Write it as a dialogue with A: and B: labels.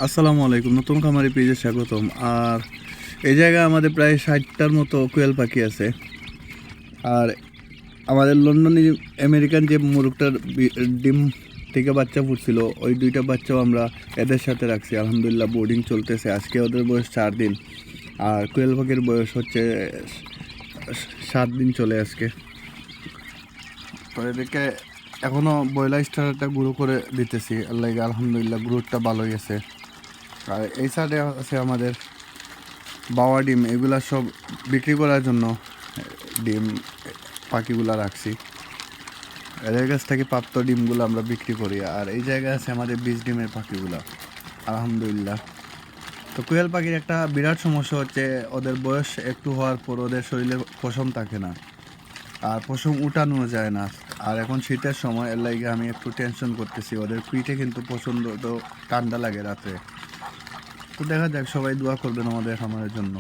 A: আসসালামু আলাইকুম, নতুন খামারি পেজে স্বাগতম। আর এই জায়গায় আমাদের প্রায় 60টার মতো কোয়েল পাখি আছে। আর আমাদের লন্ডনে আমেরিকান যে মুরগটার ডিম থেকে বাচ্চা ফুটছিল, ওই দুইটা বাচ্চাও আমরা এদের সাথে রাখছি। আলহামদুলিল্লাহ বোর্ডিং চলতেছে। আজকে ওদের বয়স 4 দিন, আর কোয়েল পাখির বয়স হচ্ছে 7 দিন চলে আজকে। তো এদেরকে এখনও ব্রয়লার স্টারটা গুঁড়ো করে দিতেছি। আল্লাহ আলহামদুলিল্লাহ গ্রোথটা ভালোই আছে। আর এই সাইডে আছে আমাদের বাওয়া ডিম, এগুলা সব বিক্রি করার জন্য ডিম পাখিগুলা রাখছি। এদের কাছ থেকে প্রাপ্ত ডিমগুলো আমরা বিক্রি করি। আর এই জায়গায় আছে আমাদের বীজ ডিমের পাখিগুলা, আলহামদুলিল্লাহ। তো কোয়েল পাখির একটা বিরাট সমস্যা হচ্ছে, ওদের বয়স একটু হওয়ার পর ওদের শরীরে পশম থাকে না, আর পশম উঠানো যায় না। আর এখন শীতের সময়, এর লাগে আমি একটু টেনশন করতেছি। ওদের পিঠে কিন্তু প্রচণ্ড তো ঠান্ডা লাগে রাতে। তো দেখা যাক, সবাই দোয়া করবেন আমাদের খামারের জন্য।